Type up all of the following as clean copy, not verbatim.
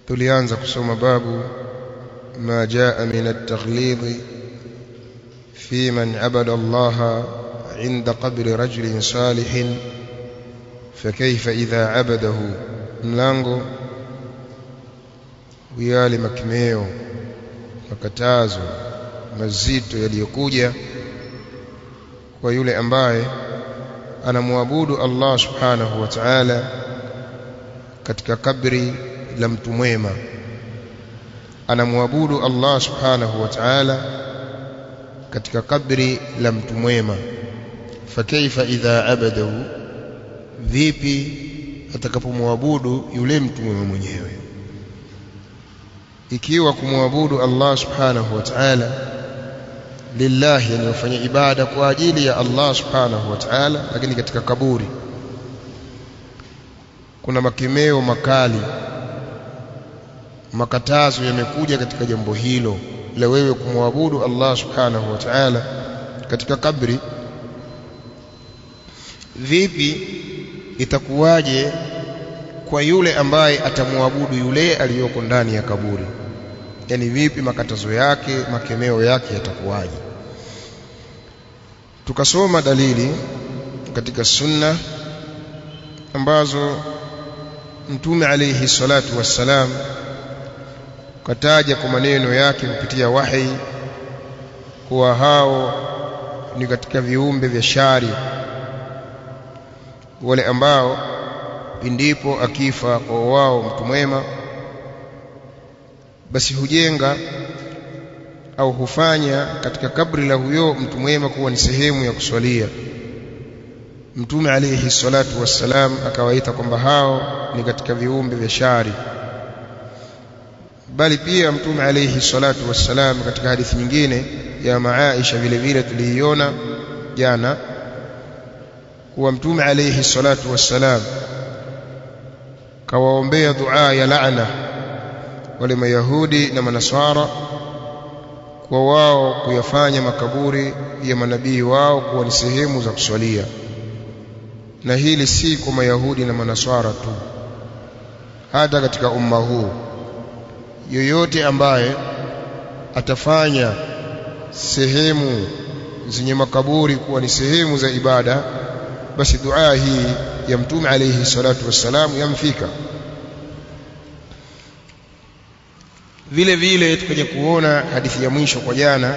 tulianza kusoma babu ma jaa min at-taghlid fi man abada Allah inda qabri rajulin salihin fakayfa idha abadahu, mlango yale makemeo makatazo mazito yaliyokuja kwa yule ambaye anamwabudu Allah subhanahu wa ta'ala katika kabri la mtu mwema, anamwabudu Allah subhanahu wa ta'ala katika kabri la mtu mwema. Fakaifa idha abadahu, vipi atakapomwabudu yule mtu mwema mwenyewe? Ikiwa kumwabudu Allah subhanahu wa ta'ala lillahi, yani ufanye ibada kwa ajili ya Allah subhanahu wa ta'ala, lakini katika kaburi, kuna makemeo makali, makatazo yamekuja katika jambo hilo la wewe kumwabudu Allah subhanahu wa ta'ala katika kabri. Vipi itakuwaje kwa yule ambaye atamwabudu yule aliyoko ndani ya kaburi? Yani vipi makatazo yake, makemeo yake yatakuwaje? Tukasoma dalili katika sunna ambazo Mtume alayhi salatu wassalam kataja kwa maneno yake kupitia wahi kuwa hao ni katika viumbe vya shari, wale ambao pindipo akifa kwa wao mtu mwema, basi hujenga au hufanya katika kabri la huyo mtu mwema kuwa ni sehemu ya kuswalia. Mtume alayhi salatu wassalam akawaita kwamba hao ni katika viumbe vya shari. Bali pia Mtume alayhi salatu wassalam katika hadithi nyingine ya Aisha vile vile tuliiona jana, kuwa Mtume alayhi salatu wassalam kawaombea dua ya laana wale Mayahudi na Manaswara kwa wao kuyafanya makaburi ya manabii wao kuwa ni sehemu za kuswalia. Na hili si kwa Mayahudi na Manaswara tu, hata katika umma huu yoyote ambaye atafanya sehemu zenye makaburi kuwa ni sehemu za ibada, basi dua hii ya Mtume alayhi salatu wassalam yamfika. Vile vile tukaja kuona hadithi ya mwisho kwa jana,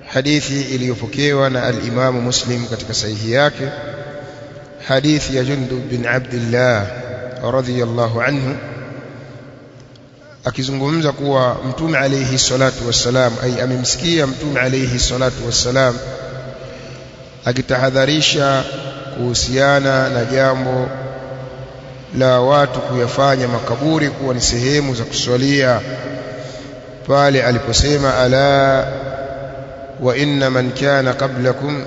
hadithi iliyopokewa na al-Imam Muslim katika sahihi yake, hadithi ya Jundub bin Abdullah radhiyallahu anhu, akizungumza kuwa Mtume alayhi salatu wassalam, ay amemsikia Mtume alayhi salatu wassalam akitahadharisha kuhusiana na jambo la watu kuyafanya makaburi kuwa ni sehemu za kuswalia, pale aliposema ala wa inna man kana qablakum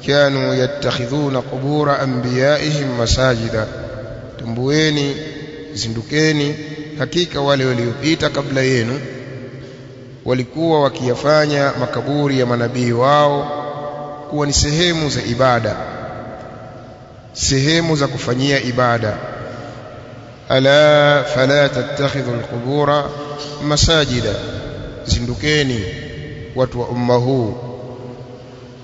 kanu yattakhidhuna qubura anbiyaihim masajida, tambueni, zindukeni, hakika wale waliopita kabla yenu walikuwa wakiyafanya makaburi ya manabii wao kuwa ni sehemu za ibada, sehemu za kufanyia ibada. Ala fala tattakhidhu alqubura masajida, zindukeni watu wa umma huu,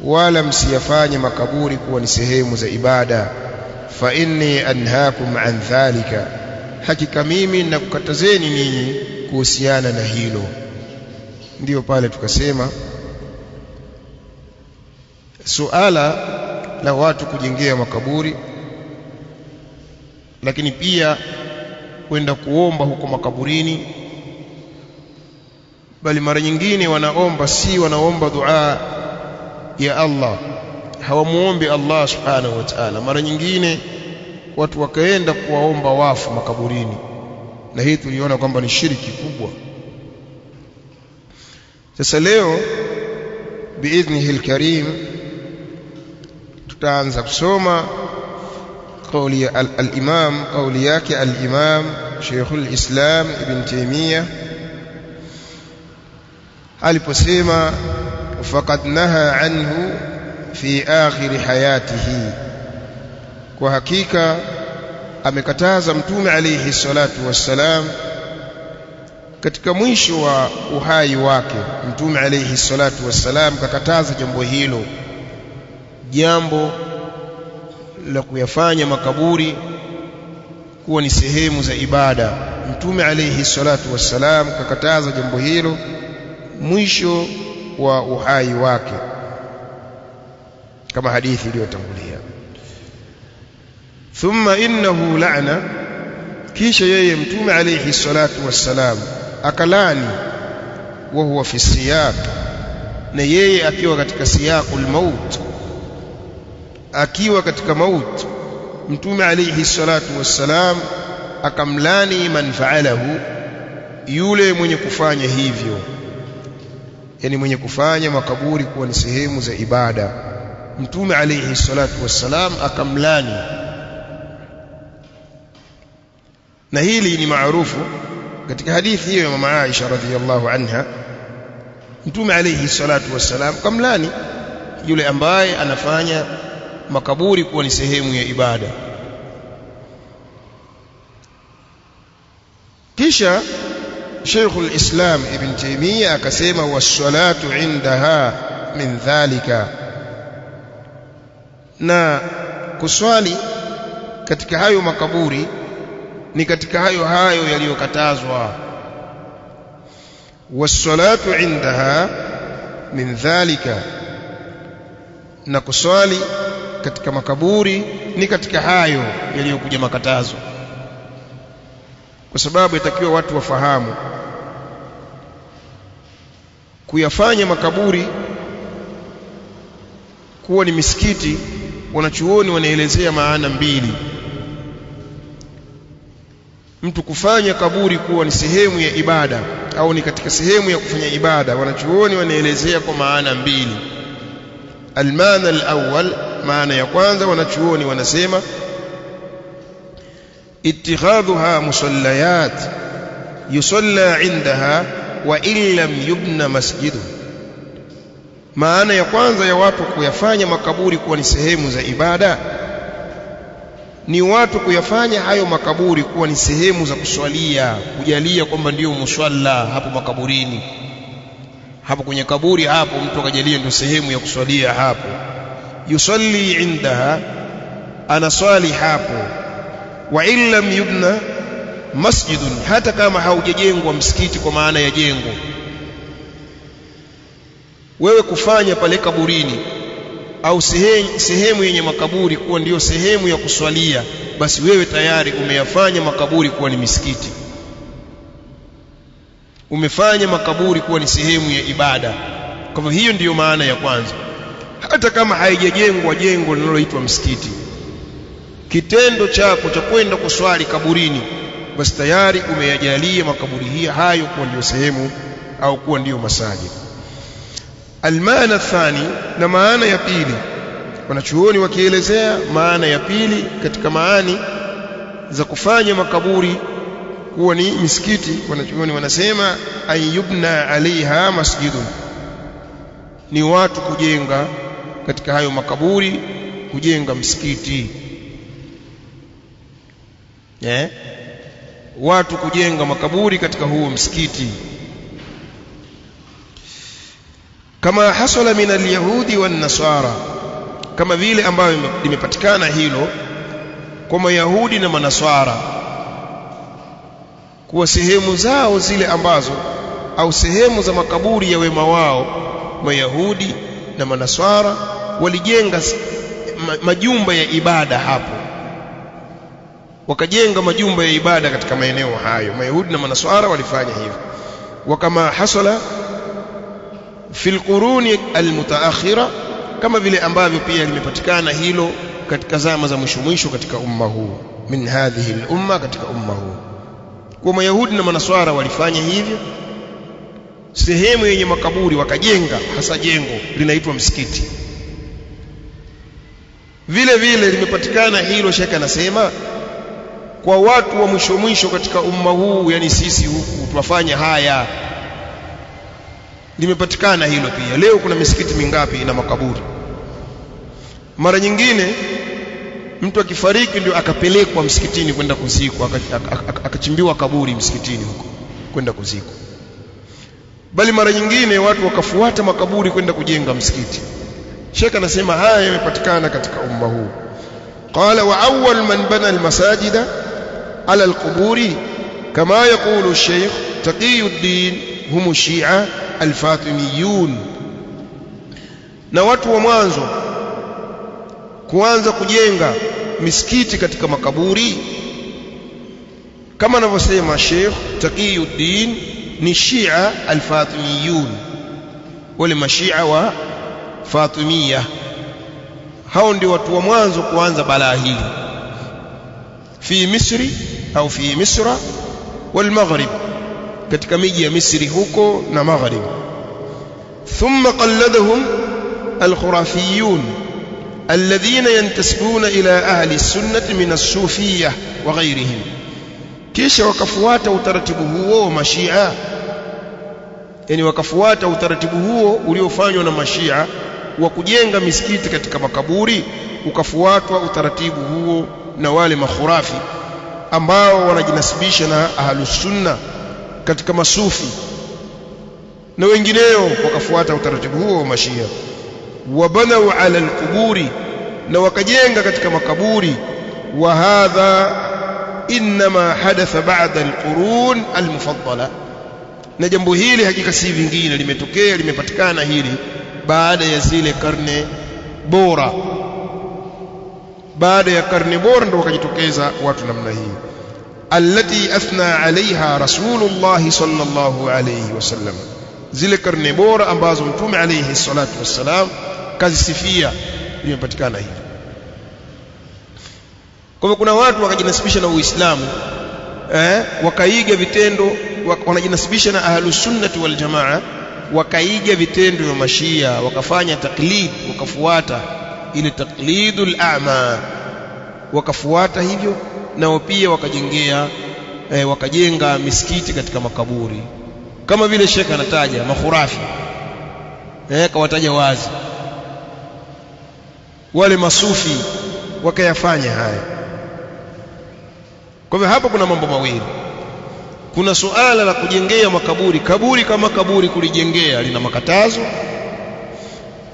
wala msiyafanye makaburi kuwa ni sehemu za ibada. Fa inni anhaakum an dhalika, hakika mimi nakukatazeni ninyi kuhusiana na hilo. Ndiyo pale tukasema suala la watu kujengea makaburi, lakini pia kwenda kuomba huko makaburini, bali mara nyingine wanaomba, si wanaomba dua ya Allah, hawamuombi Allah subhanahu wa ta'ala. Mara nyingine watu wakaenda kuwaomba wafu makaburini, na hii tuliona kwamba ni shirki kubwa. Sasa leo biidhnihi alkarim tutaanza kusoma قولي الإمام قولياك الإمام شيخ الإسلام ابن تيمية aliposema faqad naha anhu fi akhir hayatihi, kwa hakika amekataza Mtume alayhi salatu wassalam katika mwisho wa uhai wake Mtume alayhi salatu wassalam kakataza jambo hilo, jambo la kuyafanya makaburi kuwa ni sehemu za ibada. Mtume alayhi salatu wassalam kakataza jambo hilo mwisho wa uhai wake, kama hadithi iliyotangulia. Thumma innahu la'na, kisha yeye Mtume alayhi salatu wassalam akalani, wa huwa fi siyaq, na yeye akiwa katika siyaqul maut, akiwa katika maut, Mtume alayhi salatu wassalam akamlani man fa'alahu, yule mwenye kufanya hivyo, yani mwenye kufanya makaburi kuwa ni sehemu za ibada. Mtume alayhi salatu wassalam akamlani, na hili ni maarufu katika hadithi hiyo ya mama Aisha radhiyallahu anha. Mtume alayhi salatu wassalam kamlani yule ambaye anafanya makaburi kuwa ni sehemu ya ibada. Kisha Sheikhul Islam Ibn Taymiyyah akasema, was-salatu indaha min dhalika, na kuswali katika hayo makaburi ni katika hayo yaliyokatazwa. Was-salatu indaha min dhalika, na kuswali katika makaburi ni katika hayo yaliyokuja makatazo, kwa sababu yatakiwa watu wafahamu kuyafanya makaburi kuwa ni misikiti. Wanachuoni wanaelezea maana mbili. Mtu kufanya kaburi kuwa ni sehemu ya ibada au ni katika sehemu ya kufanya ibada, wanachuoni wanaelezea kwa maana mbili. Almaana alawwal, maana ya kwanza, wanachuoni wanasema اتخاذها مصليات يصلى عندها وإن لم يبنى مسجد. Maana ya kwanza ya watu kuyafanya makaburi kuwa ni sehemu za ibada ni watu kuyafanya hayo makaburi kuwa ni sehemu za kuswalia, kujalia kwamba ndio muswalla hapo makaburini, hapo kwenye kaburi hapo mtu akajalia ndio sehemu ya kuswalia hapo. Yusalli indaha, anaswali hapo. Wa illam yubna masjidun, hata kama haujajengwa msikiti kwa maana ya jengo, wewe kufanya pale kaburini au sehemu yenye makaburi kuwa ndiyo sehemu ya kuswalia, basi wewe tayari umeyafanya makaburi kuwa ni misikiti, umefanya makaburi kuwa ni sehemu ya ibada. Kwa hiyo ndiyo maana ya kwanza, hata kama haijajengwa jengo linaloitwa msikiti. Kitendo chako cha kwenda kuswali kaburini, basi tayari umeyajalia makaburi hayo kuwa ndio sehemu au kuwa ndio masajid. Almaana thani, na maana ya pili, wanachuoni wakielezea maana ya pili katika maani za kufanya makaburi kuwa ni misikiti, wanachuoni wanasema ayyubna alaiha masjidun, ni watu kujenga katika hayo makaburi, kujenga msikiti. Watu kujenga makaburi katika huo msikiti, kama hasala min alyahudi wan nasara, kama vile ambayo limepatikana hilo kwa Mayahudi na Manaswara, kuwa sehemu zao zile ambazo au sehemu za makaburi ya wema wao Mayahudi na Manaswara walijenga majumba ya ibada hapo, wakajenga majumba ya ibada katika maeneo hayo. Mayahudi na Manaswara walifanya hivyo. Wakama hasala fil quruni almutaakhira, kama vile ambavyo pia limepatikana hilo katika zama za mwisho katika umma huu, min hadhihi al-umma, katika umma huu. Kwa Mayahudi na Manaswara walifanya hivyo, sehemu yenye makaburi wakajenga hasa jengo linaitwa msikiti. Vile vile limepatikana hilo, shaka anasema kwa watu wa mwisho katika umma huu, yani sisi huku tunafanya haya, limepatikana hilo pia. Leo kuna misikiti mingapi ina makaburi? Mara nyingine mtu akifariki ndio akapelekwa msikitini kwenda kuzikwa, akachimbiwa kaburi msikitini huko. kwenda kuzikwa, bali mara nyingine watu wakafuata makaburi kwenda kujenga msikiti. Sheikh anasema haya yamepatikana katika umma huu. Qala wa awwal man bana almasajida ala alquburi kama yaqulu Sheikh Taqiyuddin hum Shia alfatimiyun, na watu wa mwanzo kuanza kujenga misikiti katika makaburi kama anavyosema Sheikh Taqiyuddin ni Shia al-Fatimiyun, wale mashia wa Fatimiyya. Hao ndio watu wa mwanzo kuanza balaa hili fi Misri au fi Misra wal Maghrib, katika miji ya Misri huko na Maghrib. Thumma qalladahum al-khurafiyun alladhina yantasibuna ila ahli sunnati min as-sufiyyah wa ghayrihim, kisha wakafuata utaratibu huo wa mashia, yani wakafuata utaratibu huo uliofanywa na mashia wa kujenga misikiti katika makaburi, ukafuatwa utaratibu huo na wale makhurafi ambao wanajinasibisha na ahlus sunna katika masufi na wengineo, wakafuata utaratibu huo wa mashia. Wabanau ala alquburi, na wakajenga katika makaburi. Wa hadha inma hadatha ba'da alqurun almufaddala, na jambo hili hakika si vingine, limetokea limepatikana hili baada ya zile karne bora. Baada ya karne bora ndio wakajitokeza watu namna hii, allati athna alaiha rasulullah sallallahu alayhi wasallam, zile karne bora ambazo mtume alayhi salatu wassalam kazisifia, limepatikana hili. Kwa hivyo kuna watu wakajinasibisha na Uislamu, wakaiga vitendo, wanajinasibisha na ahlus sunnati wal jamaa, wakaiga vitendo vya mashia, wakafanya taklid, wakafuata ile taklidul a'ma, wakafuata hivyo, nao pia wakajenga misikiti katika makaburi, kama vile Sheikh anataja makhurafi, kawataja wazi wale masufi wakayafanya haya. Kwa hivyo hapa kuna mambo mawili. Kuna suala la kujengea makaburi, kaburi kama kaburi kulijengea lina makatazo,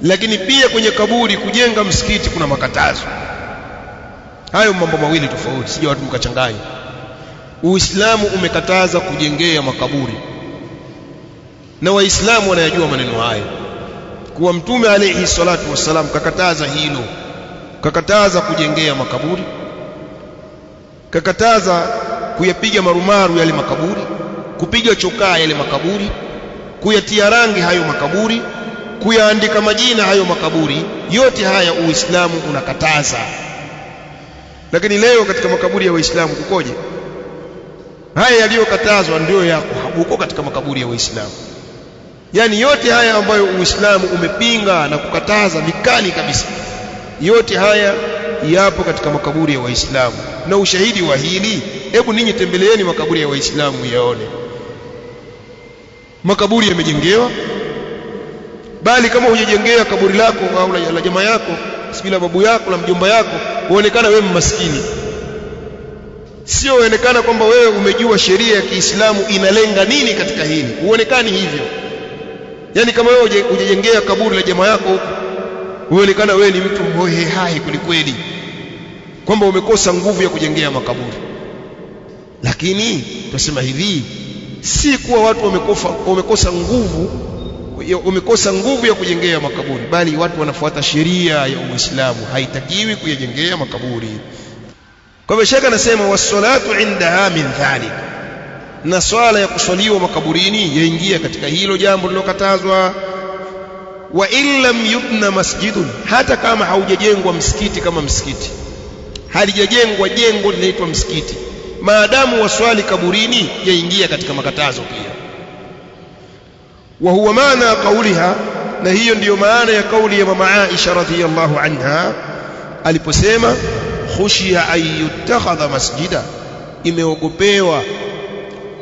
lakini pia kwenye kaburi kujenga msikiti kuna makatazo. Hayo mambo mawili tofauti, sije watu mkachanganya. Uislamu umekataza kujengea makaburi, na Waislamu wanayajua maneno haya, kuwa mtume alayhi salatu wassalam kakataza hilo, kakataza kujengea makaburi, kakataza kuyapiga marumaru yale makaburi, kupiga chokaa yale makaburi, kuyatia rangi hayo makaburi, kuyaandika majina hayo makaburi. Yote haya Uislamu unakataza. Lakini leo katika makaburi ya Waislamu kukoje? Haya yaliyokatazwa ndio yako huko katika makaburi ya Waislamu. Yani yote haya ambayo Uislamu umepinga na kukataza vikali kabisa, yote haya yapo katika makaburi ya Waislamu. Na ushahidi wa hili, hebu ninyi tembeleeni makaburi ya Waislamu yaone. Makaburi yamejengewa, bali kama hujajengea kaburi lako au la jamaa yako, sibila babu yako la mjomba yako, uonekana wewe maskini. Sio uonekana kwamba wewe umejua sheria ya Kiislamu inalenga nini katika hili, uonekani hivyo. Yani kama wewe hujajengea kaburi la jamaa yako huko, uonekana wewe ni mtu mhohe hai kulikweli, kwamba umekosa nguvu ya kujengea makaburi. Lakini tunasema hivi, si kuwa watu wamekosa nguvu ya kujengea makaburi, bali watu wanafuata sheria ya Uislamu, haitakiwi kujengea makaburi. Kwa hivyo Sheikh anasema was-salatu indaha min dhalik, na swala ya kuswaliwa makaburini yaingia katika hilo jambo lilokatazwa. Wa illam yubna masjidun, hata kama haujajengwa msikiti kama msikiti, halijajengwa jengo linaitwa msikiti, maadamu waswali kaburini yaingia katika makatazo pia. Wa huwa maana kauliha, na hiyo ndiyo maana ya kauli ya mama Aisha radhiyallahu anha aliposema khushiya ayyutakhadha masjida, imeogopewa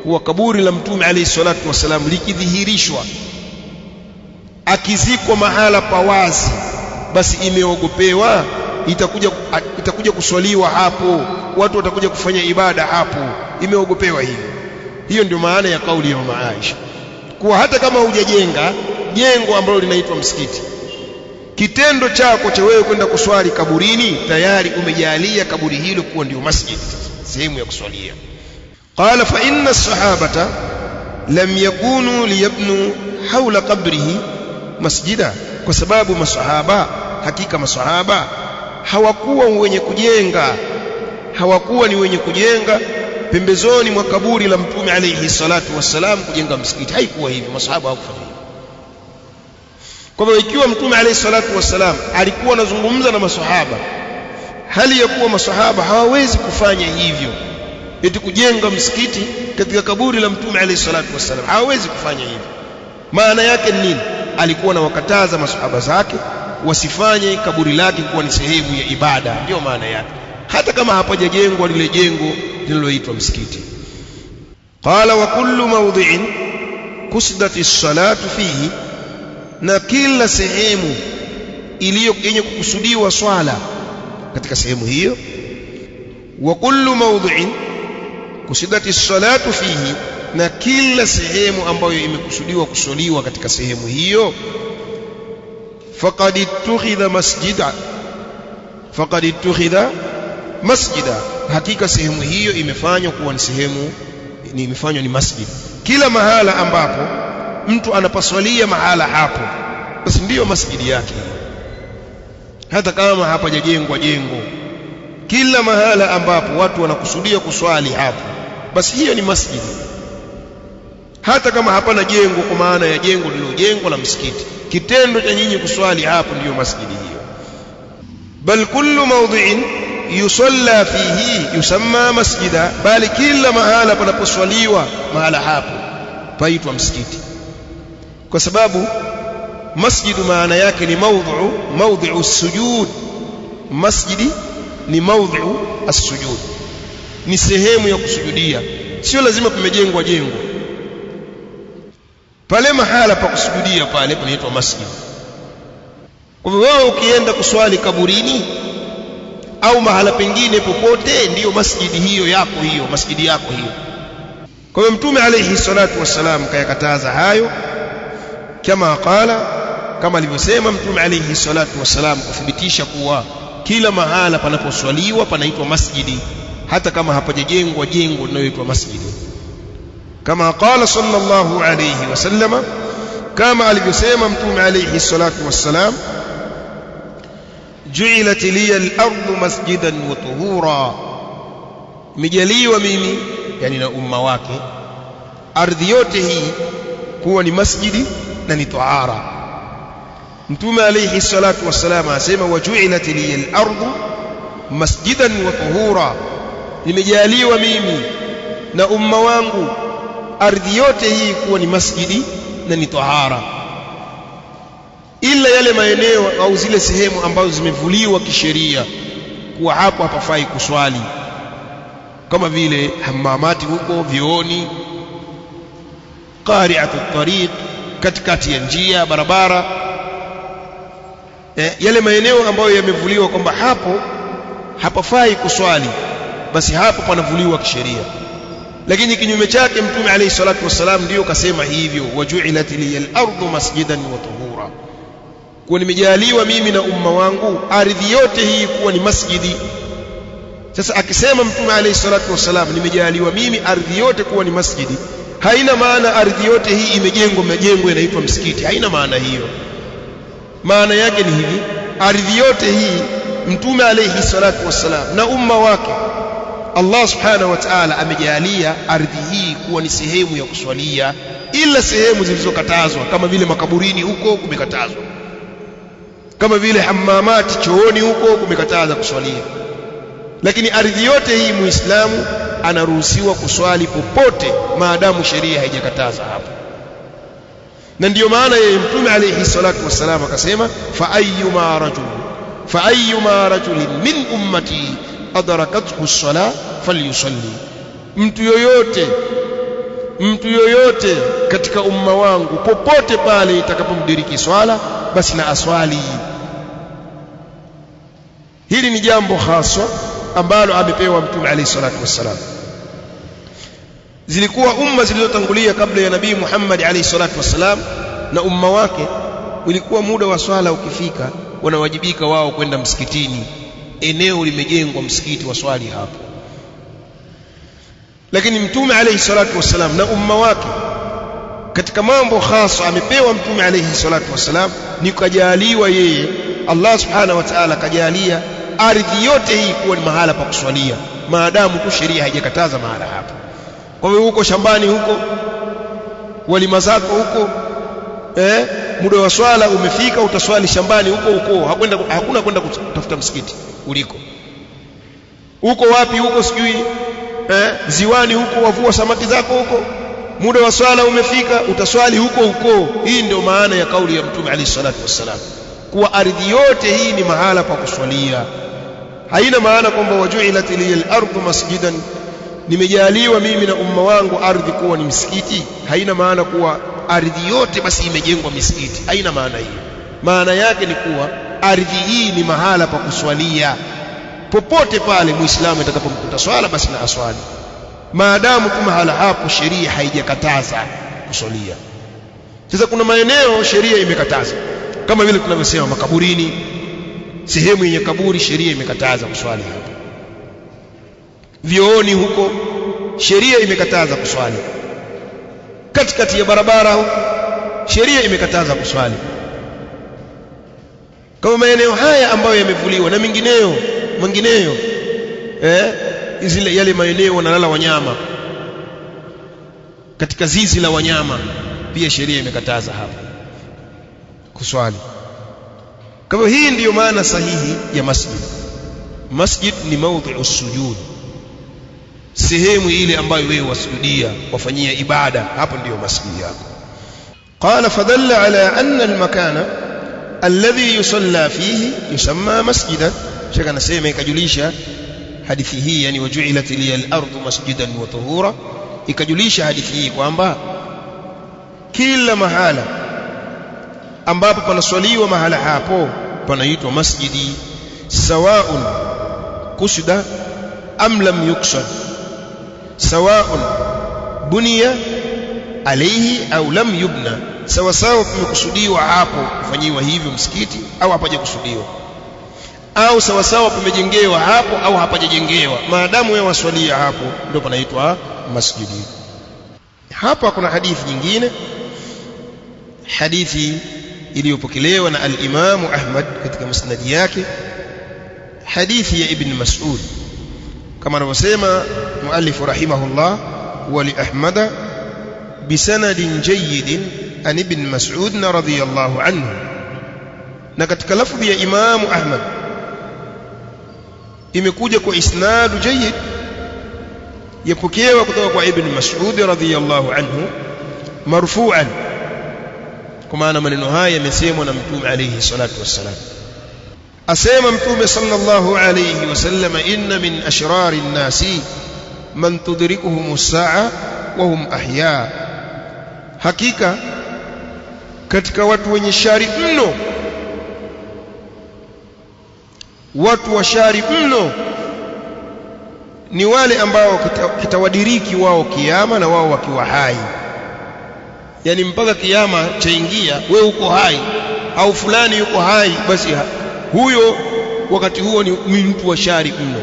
kuwa kaburi la mtume alayhi salatu wasalam likidhihirishwa akizikwa mahala pawazi, basi imeogopewa itakuja kuswaliwa hapo, watu watakuja kufanya ibada hapo, imeogopewa hivi. Hiyo ndio maana ya kauli ya Mama Aisha, kuwa hata kama hujajenga jengo ambalo linaitwa msikiti, kitendo chako cha wewe kwenda kuswali kaburini tayari umejalia kaburi hilo kuwa ndio masjid, sehemu ya kuswalia. Qala fa inna as-sahabata lam yakunu liyabnu hawla qabrihi masjida, kwa sababu masahaba, hakika masahaba hawakuwa ni wenye kujenga pembezoni mwa kaburi la Mtume alayhi salatu wassalam kujenga msikiti. Haikuwa hivyo, masahaba hawakufanya hivyo. Kwa hivyo ikiwa Mtume alayhi salatu wassalam alikuwa anazungumza na masahaba, hali ya kuwa masahaba hawawezi kufanya hivyo, eti kujenga msikiti katika kaburi la Mtume alayhi salatu wassalam, hawawezi kufanya hivyo. Maana yake ni nini? Alikuwa anawakataza masahaba zake wasifanye kaburi lake kuwa ni sehemu ya ibada, ndio maana yake, hata kama hapajajengwa lile jengo linaloitwa msikiti. Qala wa kullu mawdhi'in qusdati as-salatu fihi, na kila sehemu yenye kukusudiwa swala katika sehemu hiyo. Wa kullu mawdhi'in qusdati as-salatu fihi, na kila sehemu ambayo imekusudiwa kuswaliwa katika sehemu hiyo. Faqad ittakhadha masjida, hakika sehemu hiyo imefanywa kuwa ni sehemu, imefanywa ni masjid. Kila mahala ambapo mtu anapaswalia mahala hapo, basi ndiyo masjidi yake, hata kama hapajajengwa jengo. Kila mahala ambapo watu wanakusudia kuswali hapo, basi hiyo ni masjidi, hata kama hapana jengo, kwa maana ya jengo lililojengwa la msikiti. Kitendo cha nyinyi kuswali hapo ndiyo masjidi hiyo. Bal kullu mawdhi'in yusalla fihi yusamma masjida, bali kila mahala panaposwaliwa mahala hapo paitwa msikiti, kwa sababu masjidu maana yake ni mawdhi'u as-sujud. Masjidi ni mawdhi'u as-sujud, ni sehemu ya kusujudia, sio lazima kumejengwa jengo. Pale mahala pa kusujudia pale panaitwa masjid. Kwa hivyo wewe ukienda kuswali kaburini au mahala pengine popote, ndiyo masjidi hiyo yako, hiyo masjidi yako hiyo. Kwa hivyo Mtume alayhi salatu wassalam kayakataza hayo, kama alivyosema Mtume alayhi salatu wassalam kuthibitisha kuwa kila mahala panaposwaliwa panaitwa masjidi, hata kama hapajajengwa jengo linaloitwa masjidi. Kama qala sallallahu alayhi wasallam, kama alivyosema Mtume alayhi salatu wassalam, ju'ilat liya al-ardu masjidan wa tuhura, mijaliwa mimi, yani na umma wake, ardhi yote hii kuwa ni masjidi na ni tahara. Mtume alayhi salatu wassalam asema wa ju'ilat liya al-ardu masjidan wa tuhura, nimejaliwa mimi na umma wangu ardhi yote hii kuwa ni masjidi na ni tahara, ila yale maeneo au zile sehemu ambazo zimevuliwa kisheria kuwa hapo hapafai kuswali, kama vile hammamati huko vioni, qari'atu tariq, katikati ya njia barabara, yale maeneo ambayo yamevuliwa kwamba hapo hapafai kuswali, basi hapo panavuliwa kisheria. Lakini kinyume chake Mtume alayhi salatu wassalam ndio kasema hivyo, waju'ilat liya al-ardu masjidan wa tuhura, kwa nimejaliwa mimi na umma wangu ardhi yote hii kuwa ni masjidi. Sasa akisema Mtume alayhi salatu wassalam nimejaliwa mimi ardhi yote kuwa ni masjidi, haina maana ardhi yote hii imejengwa majengo yanaitwa msikiti, haina maana hiyo. Maana yake ni hivi, ardhi yote hii Mtume alayhi salatu wassalam na umma wake, Allah subhanahu wa ta'ala amejalia ardhi hii kuwa ni sehemu ya kuswalia, ila sehemu zilizokatazwa kama vile makaburini huko kumekatazwa, kama vile hammamati chooni huko kumekataza kuswalia. Lakini ardhi yote hii muislamu anaruhusiwa kuswali popote maadamu sheria haijakataza hapo. Na ndiyo maana yeye Mtume alayhi salatu wassalam akasema fa ayyuma rajulin min ummati adrakathu as-salah falyusalli, mtu yoyote katika umma wangu popote pale itakapomdiriki swala basi na aswali. Hili ni jambo haswa ambalo amepewa Mtume alayhi salatu wassalam. zilikuwa umma zilizotangulia kabla ya nabii Muhammad alayhi salatu wasalam, na umma wake ulikuwa muda wa swala ukifika wanawajibika wao kwenda msikitini, eneo limejengwa msikiti wa swali hapo. Lakini mtume alayhi salatu wasalam na umma wake katika mambo hasa amepewa mtume alayhi salatu wasalam ni kujaliwa yeye, Allah subhanahu wa ta'ala kajalia ardhi yote hii kuwa ni mahala pa kuswalia, maadamu tu sheria haijakataza mahala hapo. Kwa hiyo huko shambani huko, walima zako huko, muda wa swala umefika, utaswali shambani huko huko, hakuna kwenda kutafuta msikiti uliko. Huko wapi huko sijui, ziwani huko, wavua samaki zako huko, muda wa swala umefika, utaswali huko huko. Hii ndio maana ya kauli ya mtume alayhi salatu wassalam, kuwa ardhi yote hii ni mahala pa kuswalia. Haina maana kwamba wajuilat liyal ardu masjidan, nimejaliwa mimi na umma wangu ardhi kuwa ni msikiti. Haina maana kuwa ardhi yote basi imejengwa misikiti, haina maana hiyo. Maana yake ni kuwa ardhi hii ni mahala pa kuswalia. Popote pale muislamu atakapomkuta swala basi na aswali, maadamu tu mahala hapo sheria haijakataza kuswalia. Sasa kuna maeneo sheria imekataza, kama vile tunavyosema makaburini, sehemu yenye kaburi sheria imekataza kuswali hapo. Vyooni huko sheria imekataza kuswali. Katikati ya barabara huko sheria imekataza kuswali. Kama maeneo haya ambayo yamevuliwa na mengineyo zile yale maeneo wanalala wanyama, katika zizi la wanyama pia sheria imekataza hapo kuswali. Kwa hivyo hii ndiyo maana sahihi ya masjid. Masjid ni mawdhi'u sujud, sehemu ile ambayo wewe wasujudia, wafanyia ibada, hapo ndiyo masjid yako. Qala fadalla ala anna al-makana alladhi yusalla fihi yusamma masjidan. Shaka nasema ikajulisha hadithi hii, yani waju'ilat liyal ardu masjidan wa tahura, ikajulisha hadithi hii kwamba kila mahala ambapo panaswaliwa mahala hapo panaitwa masjidi, sawaun kusida am lam yuksad, sawaun buniya alayhi au lam yubna, sawa sawa pamekusudiwa hapo kufanyiwa hivyo msikiti au hapajakusudiwa, au sawa sawa pamejengewa hapo au hapajajengewa, maadamu wewe waswalia hapo ndio panaitwa masjidi. Hapa kuna hadithi nyingine, hadithi iliyopokelewa na al-Imam Ahmad katika musnad yake, hadithi ya Ibn Mas'ud, kama anavyosema muallif rahimahullah, wa li Ahmad bisanadin jayyid an Ibn Mas'ud radhiyallahu anhu. Na katika lafzi ya Imam Ahmad imekuja kwa isnadu jayyid, yapokewa kutoka kwa Ibn Mas'ud radhiyallahu anhu marfu'an, kwa maana maneno haya yamesemwa na mtume alayhi salatu wassalam. Asema mtume sallallahu alayhi wasallam, inna min ashrari nnasi man tudrikuhum as-sa'a wa hum ahya, hakika katika watu wenye shari mno, watu wa shari mno ni wale ambao kitawadiriki wao kiyama na wao wakiwa hai. Yani mpaka kiyama chaingia, wewe uko hai au fulani yuko hai, basi huyo wakati huo ni mtu wa shari mno.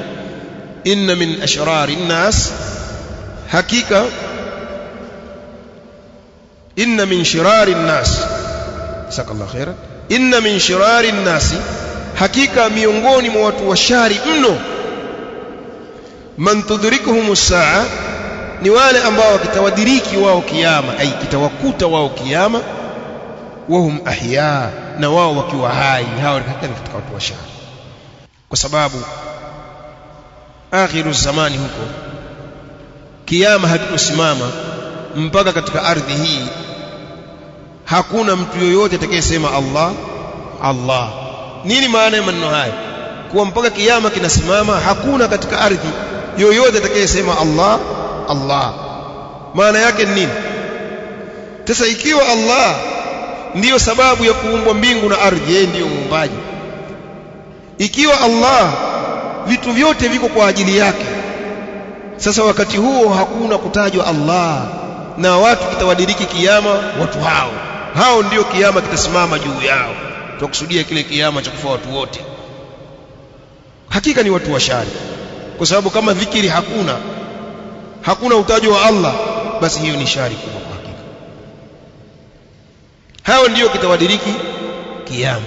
Inna min ashrari nnas, hakika inna min shirari nnas, jazakallahu khairan, inna min shirari nnas, hakika miongoni mwa watu wa shari mno, man tudrikuhumus saa, ni wale ambao kitawadiriki wao kiyama, ai kitawakuta wao kiyama, wahum ahya, na wao wakiwa hai. Hao ni katika watu wa shari, kwa sababu akhiru zamani huko kiyama hakitosimama mpaka katika ardhi hii hakuna mtu yoyote atakayesema Allah Allah. Nini maana ya maneno haya? Kuwa mpaka kiyama kinasimama hakuna katika ardhi yoyote atakayesema Allah Allah. Maana yake ni nini? Sasa ikiwa Allah ndiyo sababu ya kuumbwa mbingu na ardhi, yeye ndiyo muumbaji, ikiwa Allah vitu vyote viko kwa ajili yake, Sasa wakati huo hakuna kutajwa Allah, na watu kitawadiriki kiyama, watu hao ndio kiyama kitasimama juu yao. Tukusudia kile kiyama cha kufa watu wote, hakika ni watu wa shari, kwa sababu kama dhikiri hakuna utajwa wa Allah, basi hiyo ni shari kubwa kwa hakika. Hao ndio kitawadiriki kiyama.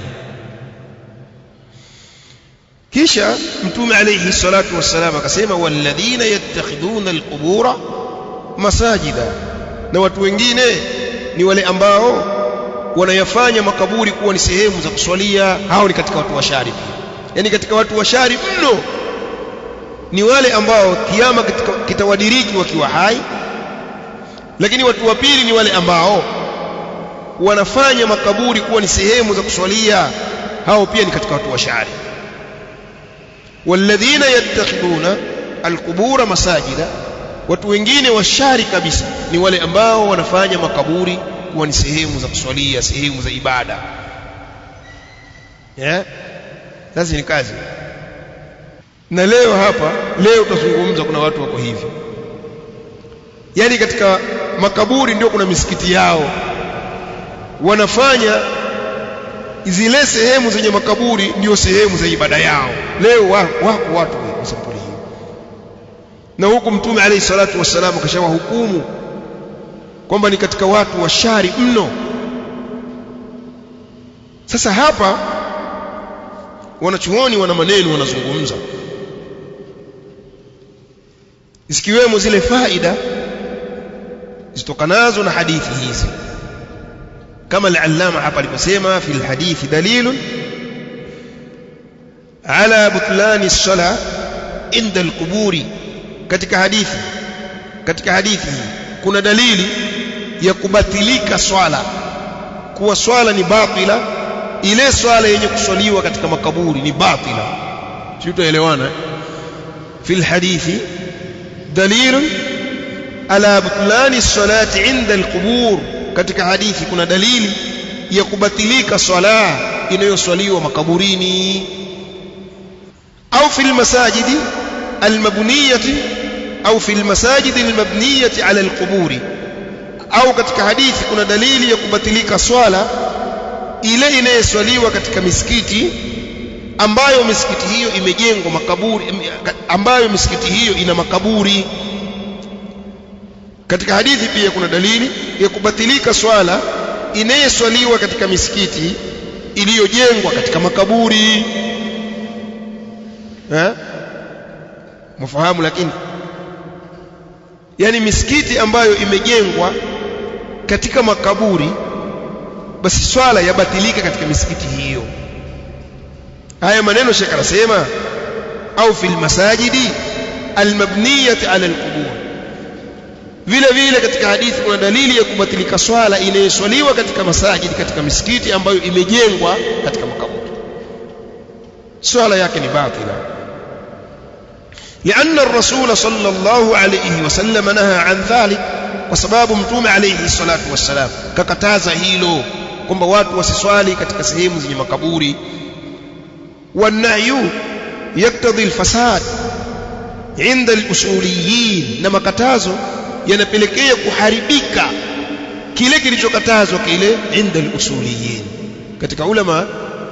Kisha Mtume alayhi salatu wassalam akasema, walladhina yattakhidhuna alqubura masajida, na watu wengine ni wale ambao wanayafanya makaburi kuwa ni sehemu za kuswalia. Hao ni katika watu wa shari. Yani katika watu wa shari mno ni wale ambao kiyama kitawadiriki wakiwa hai, lakini watu wa pili ni wale ambao wanafanya makaburi kuwa ni sehemu za kuswalia. Hao pia ni katika watu wa shari. Walladhina yattakhiduna alqubura masajida, watu wengine wa shari kabisa ni wale ambao wanafanya makaburi kuwa ni sehemu za kuswalia, sehemu za ibada. Lazima ni kazi. Na leo tutazungumza, kuna watu wako hivi, yani katika makaburi ndio kuna misikiti yao, wanafanya zile sehemu zenye makaburi ndio sehemu za ibada yao. Leo wako watu wa sampuli hiyo, na huku Mtume alayhi salatu wassalam akashawahukumu kwamba ni katika watu wa shari mno. Sasa hapa wanachuoni wana maneno wanazungumza, zikiwemo zile faida zitokanazo na hadithi hizi, kama al-allama hapa aliposema, fi al-hadithi dalilun ala butlani as-sala inda al-quburi. Katika hadithi kuna dalili ya kubatilika swala, kuwa swala ni batila. Ile swala yenye kuswaliwa katika makaburi ni batila. Sio, tuelewana? fi al-hadithi dalilun ala butlani as-salati inda al-qubur. Katika hadithi kuna dalili ya kubatilika swala inayoswaliwa makaburini. Au fil masajidi almabniyati au fil masajidi almabniyati ala alquburi, au katika hadithi kuna dalili ya kubatilika swala ile inayoswaliwa katika misikiti ambayo misikiti hiyo imejengwa makaburi, ambayo misikiti hiyo ina makaburi. Katika hadithi pia kuna dalili ya kubatilika swala inayoswaliwa katika misikiti iliyojengwa katika makaburi. Mfahamu? Lakini yani misikiti ambayo imejengwa katika makaburi, basi swala yabatilika katika misikiti hiyo. Haya maneno Sheikh anasema, au fil masajidi almabniyati ala alqubur. Vile vile katika hadithi kuna dalili ya kubatilika swala inayoswaliwa katika masajidi, katika misikiti ambayo imejengwa katika makaburi, swala yake ni batila. لأن الرسول صلى الله عليه وسلم نهى عن ذلك, وسبب Mtume عليه الصلاة والسلام kakataza hilo, kwamba watu wasiswali katika sehemu zenye makaburi. والنهي يقتضي الفساد عند الأصوليين, na makatazo yanapelekea kuharibika kile kilichokatazwa kile inda al-usuliyin. Katika ulama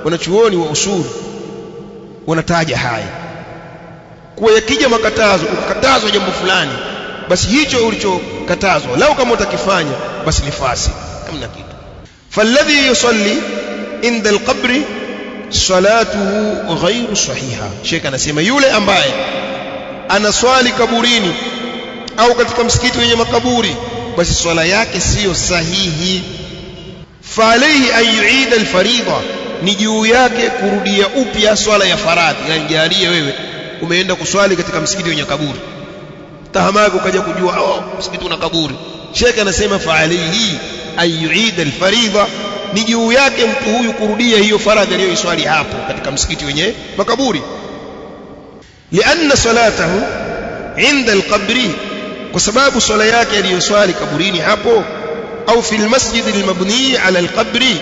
wanachuoni wa usul wanataja haya, kwa yakija makatazo, ukatazwa jambo fulani, basi hicho ulichokatazwa lau kama utakifanya basi ni fasi, hamna kitu. falladhi yusalli inda al-qabri salatuhu ghairu sahiha. Sheikh anasema yule ambaye anaswali kaburini au katika msikiti wenye makaburi, basi swala yake siyo sahihi. fa alayhi an yu'ida al-fariida, ni juu yake kurudia upya swala ya faradhi. Yani jalie wewe umeenda kuswali katika msikiti wenye kaburi, tahamaki ukaja kujua msikiti una kaburi. Sheikh anasema fa alayhi an yu'ida al-fariida, ni juu yake mtu huyu kurudia hiyo faradhi aliyoiswali hapo katika msikiti wenye makaburi. lianna salatahu inda al-qabri, kwa sababu swala yake aliyoswali kaburini hapo, au fil masjid al-mabni ala al-qabri,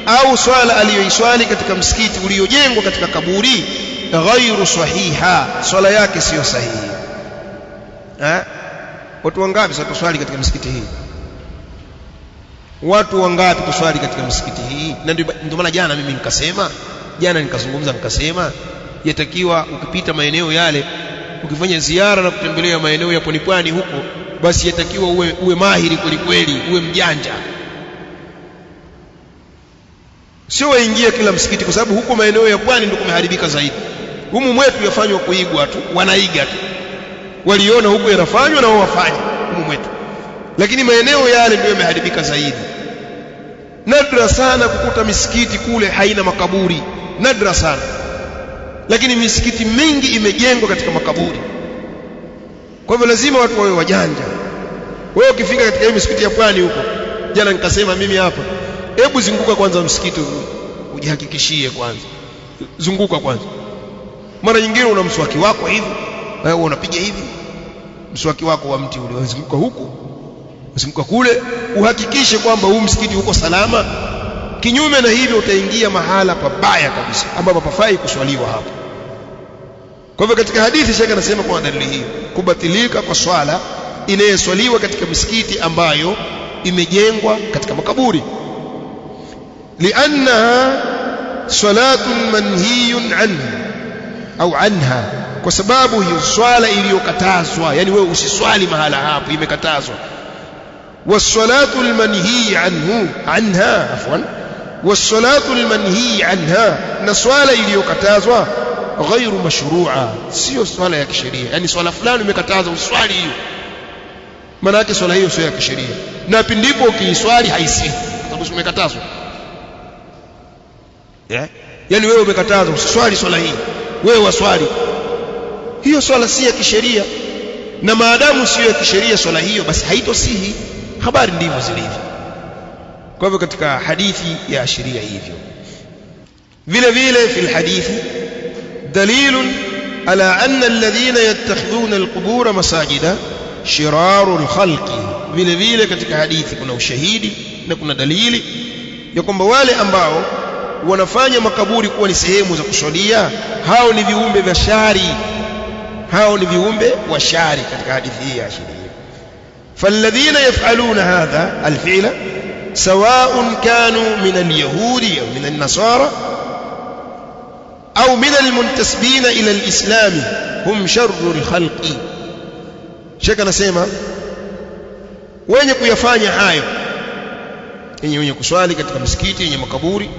au swala aliyoiswali katika msikiti uliojengwa katika kaburi, ghairu sahiha, swala yake siyo sahihi. Watu wangapi sasa tuswali katika misikiti hii? Watu wangapi tuswali katika misikiti hii? Na ndio maana jana mimi nikazungumza nikasema yatakiwa ukipita maeneo yale, ukifanya ziara na kutembelea maeneo ya pwani huko, basi yatakiwa uwe mahiri kweli, uwe mjanja. Sio waingie kila msikiti, kwa sababu huko maeneo ya pwani ndio kumeharibika zaidi. Humu mwetu yafanywa kuigwa tu, wanaiga tu. Waliona huko yanafanywa na wao wafanye humu mwetu. Lakini maeneo yale ndio yameharibika zaidi. Nadra sana kukuta misikiti kule haina makaburi, nadra sana. Lakini misikiti mingi imejengwa katika makaburi. Kwa hivyo lazima watu wawe wajanja. Wewe ukifika katika hii misikiti ya pwani huko, jana nikasema mimi hapa, hebu zunguka kwanza msikiti huu, ujihakikishie kwanza. Zunguka kwanza. Mara nyingine una mswaki wako hivi, wewe unapiga hivi. Mswaki wako wa mti ule, unazunguka huko, unazunguka kule, uhakikishe kwamba huu msikiti uko salama. Kinyume na hivyo utaingia mahala pabaya kabisa ambapo hapafai kuswaliwa hapo. Kwa hivyo katika hadithi Sheikh anasema kwa dalili hiyo, kubatilika kwa swala inayoswaliwa katika misikiti ambayo imejengwa katika makaburi. Liannaha salatun manhiyun anha, kwa sababu hiyo swala iliyokatazwa, yani wewe usiswali mahala hapo, imekatazwa. Was-salatu al-manhi anha, na swala iliyokatazwa ghairu mashru'a, sio swala ya kisheria. Yani swala fulani imekatazwa uswali hiyo, maana yake swala hiyo sio ya kisheria, na pindipo ukiiswali haisihi kwa sababu umekatazwa. Yani wewe umekatazwa usiswali swala hii, wewe waswali, hiyo swala si ya kisheria, na maadamu sio ya kisheria swala hiyo, basi haitosihi. Habari ndivyo zilivyo. Kwa hivyo katika hadithi ya ashiria hivyo. Vile vile fil hadithi dalilun ala anna alladhina yattakhidhuna alqubur masajida shirarul khalqi. Vile vile katika hadithi kuna ushahidi na kuna dalili ya kwamba wale ambao wanafanya makaburi kuwa ni sehemu za kuswalia, hao ni viumbe vya shari, hao ni viumbe wa shari katika hadithi hii ya ashiria. فالذين يفعلون هذا الفعل سواء كانوا من اليهود أو من النصارى أو من المنتسبين إلى الإسلام هم شر الخلق. شيخ anasema wenye kuyafanya hayo, wenye kuswali katika misikiti yenye makaburi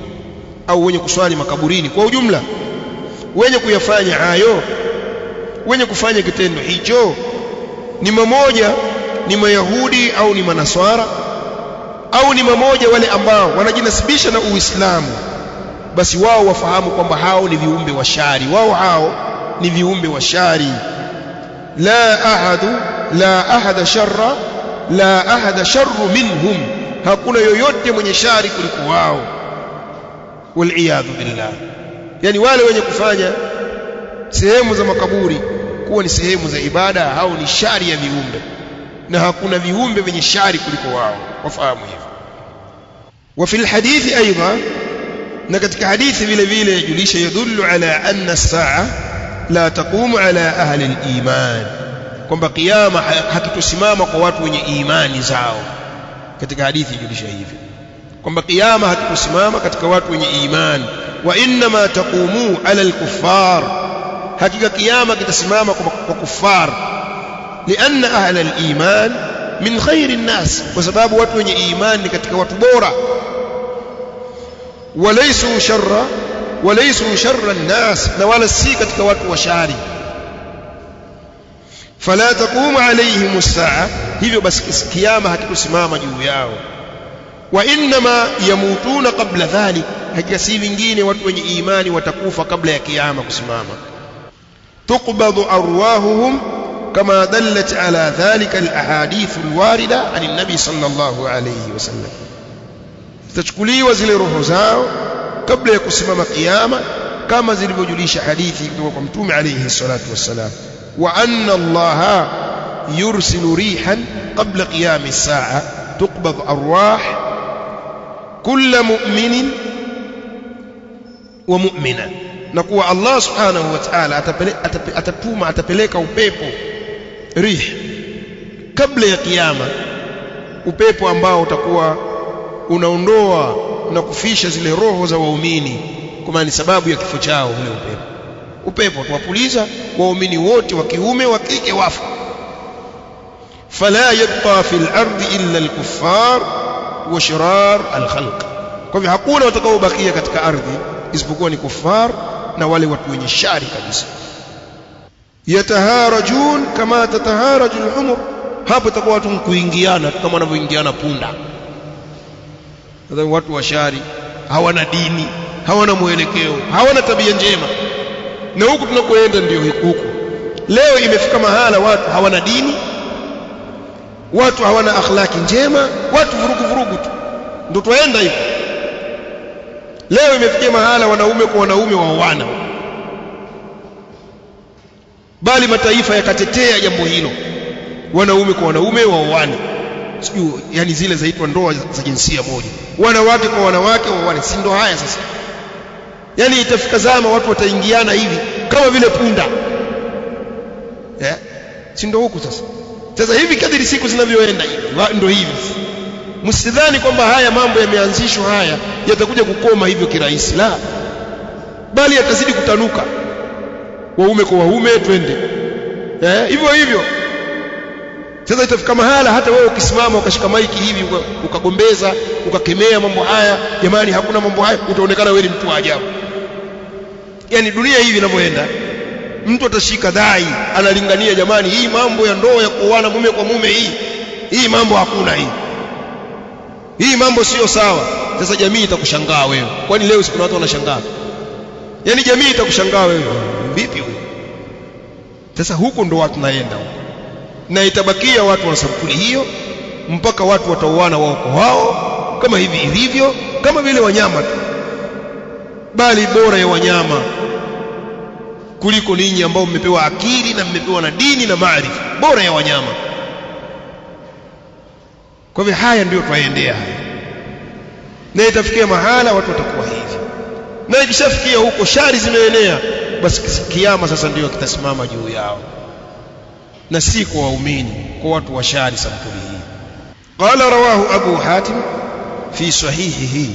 au wenye kuswali makaburini kwa ujumla, wenye kuyafanya hayo, wenye kufanya kitendo hicho ni mmoja ni Mayahudi au ni Manaswara au ni mmoja wale ambao wanajinasibisha na Uislamu, basi wao wafahamu kwamba hao ni viumbe wa shari, hao ni viumbe wa shari. La ahada sharru minhum, hakuna yoyote mwenye shari kuliko wao. Wal iyadhu billah. Yani wale wenye kufanya sehemu za makaburi kuwa ni sehemu za ibada, hao ni shari ya viumbe, na hakuna viumbe wenye shari kuliko wao, wafahamu hivyo. Wa fil hadithi aidha, na katika hadithi vile vile yajulisha, yadullu ala anna as-sa'a la taqumu ala ahli al-iman, kwamba kiyama hakitosimama kwa watu wenye imani zao. Katika hadithi yajulisha hivyo kwamba kiyama hakitosimama katika watu wenye imani. Wa inna ma taqumu ala al-kuffar, hakika kiyama kitasimama kwa kuffar. لأن أهل الإيمان من خير الناس, وسبب watu wenye imani ni katika watu bora. وليسوا شر الناس, na wala si katika watu wa shari. فلا تقوم عليهم الساعة, hivyo basi kiyama hakitosimama juu yao. وإنما يموتون قبل ذلك, hakika si vingine watu wenye imani watakufa kabla ya kiyama kusimama. تقبض أرواحهم كما دلت على ذلك الأحاديث الواردة عن النبي صلى الله عليه وسلم. تشكليwa zile roho zao kabla ya kusimama kiyama, kama zilivyojulisha hadithi kutoka kwa Mtume alayhi salatu wassalam. Wa anna Allah yursilu rihan qabla qiyam as-sa'a tuqbad arwah kull mu'minin wa mu'mina, na kuwa Allah subhanahu wa ta'ala atapeleka upepo rih kabla ya kiyama, upepo ambao utakuwa unaondoa na kufisha zile roho za waumini, kwa maana ni sababu ya kifo chao. Ule upepo tuwapuliza waumini wote wa kiume wa kike wafu. Fala yabqa fil ardi illa al-kuffar wa shirar al-khalq, kwa hivyo hakuna watakaobakia katika ardhi isipokuwa ni kuffar na wale watu wenye shari kabisa. Yataharajun kama tataharaju al-humur, hapo itakuwa watu kuingiana kama wanavyoingiana punda. Watu wa shari, hawana dini, hawana mwelekeo, hawana tabia njema. Na huku tunakoenda ndio huku. Leo imefika mahala watu hawana dini, watu hawana akhlaki njema, watu vurugu tu. Ndio tuenda hivyo. Leo imefikia mahala wanaume kwa wanaume waoana, bali mataifa yakatetea jambo hilo, wanaume kwa wanaume waoane. Sijui yani zile zaitwa ndoa za jinsia moja, wanawake kwa wanawake waoane. Si ndo haya sasa? Yani itafika zama watu wataingiana hivi kama vile punda, si ndo huku sasa? Sasa hivi kadiri siku zinavyoenda ndio hivi. Msidhani kwamba haya mambo yameanzishwa haya yatakuja kukoma hivyo kirahisi, la, bali yatazidi kutanuka. Waume kwa waume twende hivyo hivyo. Sasa itafika mahala hata wewe ukisimama ukashika maiki hivi ukagombeza ukakemea mambo haya, jamani hakuna mambo haya, utaonekana wewe ni mtu wa ajabu. Yani dunia hivi inavyoenda, mtu atashika dai analingania, jamani hii mambo ya ndoa ya kuoana mume kwa mume, hii mambo hakuna, hii mambo sio sawa. Sasa jamii itakushangaa wewe. Kwani leo siku watu wanashangaa? Yani jamii itakushangaa wewe, vipi huyo? Sasa huko ndo watu naenda huko, na itabakia watu wa sampuli hiyo mpaka watu watauana wao kwa wao kama hivi ilivyo, kama vile wanyama tu, bali bora ya wanyama kuliko ninyi ambao mmepewa akili na mmepewa na dini na maarifa, bora ya wanyama. Kwa hivyo haya ndio twaendea haya, na itafikia mahala watu watakuwa hivi, na ikishafikia huko shari zimeenea, basi kiyama sasa ndio kitasimama juu yao, na si kwa waumini, kwa watu wa shari sampuli hii. Qala rawahu Abu Hatim fi sahihihi